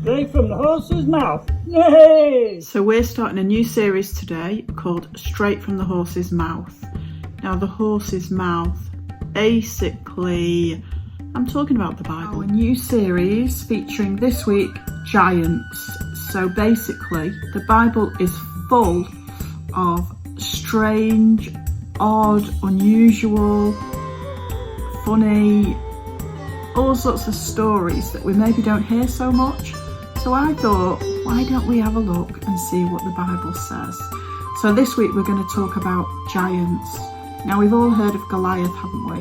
Straight from the horse's mouth. Yay! So we're starting a new series today called Straight from the Horse's Mouth. Now the horse's mouth, basically, I'm talking about the Bible. A new series featuring this week giants. So basically the Bible is full of strange, odd, unusual, funny, all sorts of stories that we maybe don't hear so much. So I thought, why don't we have a look and see what the Bible says? So this week we're going to talk about giants. Now we've all heard of Goliath, haven't we?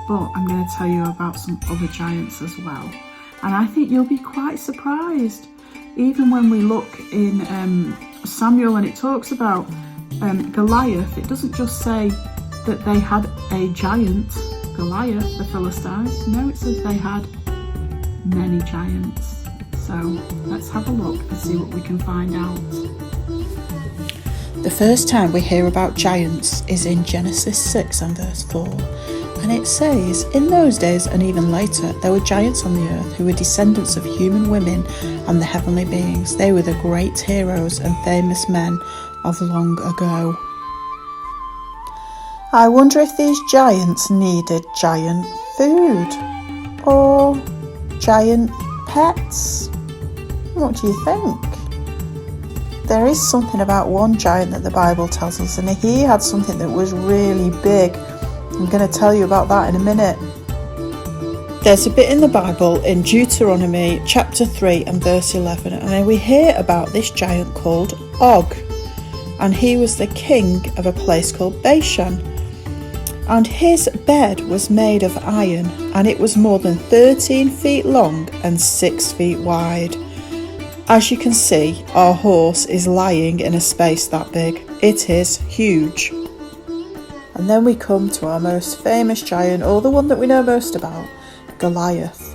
But I'm going to tell you about some other giants as well. And I think you'll be quite surprised. Even when we look in Samuel and it talks about Goliath, it doesn't just say that they had a giant, Goliath, the Philistines. No, it says they had many giants. So let's have a look and see what we can find out. The first time we hear about giants is in Genesis 6 and verse 4. And it says, in those days and even later, there were giants on the earth who were descendants of human women and the heavenly beings. They were the great heroes and famous men of long ago. I wonder if these giants needed giant food or giant pets. What do you think? There is something about one giant that the Bible tells us, and he had something that was really big. I'm going to tell you about that in a minute. There's a bit in the Bible in Deuteronomy chapter 3 and verse 11, and then we hear about this giant called Og, and he was the king of a place called Bashan. And his bed was made of iron, and it was more than 13 feet long and 6 feet wide. As you can see, our horse is lying in a space that big. It is huge. And then we come to our most famous giant, or the one that we know most about, Goliath.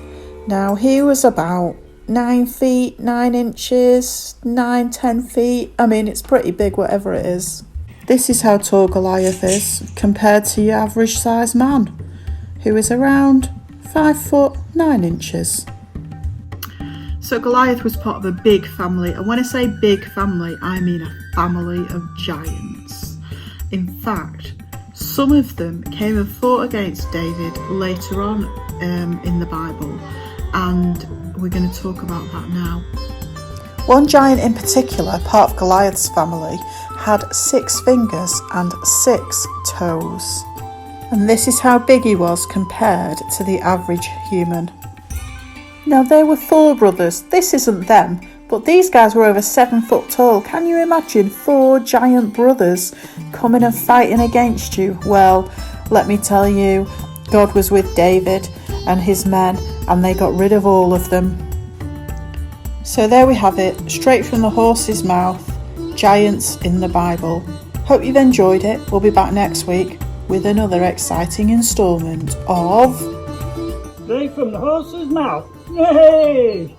Now he was about 9 feet, 9 inches, 10 feet. I mean, it's pretty big, whatever it is. This is how tall Goliath is compared to your average sized man, who is around 5 foot 9 inches. So Goliath was part of a big family, and when I say big family, I mean a family of giants. In fact, some of them came and fought against David later on in the Bible, and we're going to talk about that now. One giant in particular, part of Goliath's family, had 6 fingers and 6 toes. And this is how big he was compared to the average human. Now there were 4 brothers. This isn't them, but these guys were over 7 foot tall. Can you imagine 4 giant brothers coming and fighting against you? Well, let me tell you, God was with David and his men, and they got rid of all of them. So there we have it, straight from the horse's mouth, giants in the Bible. Hope you've enjoyed it. We'll be back next week with another exciting instalment of Straight from the horse's mouth. Yay!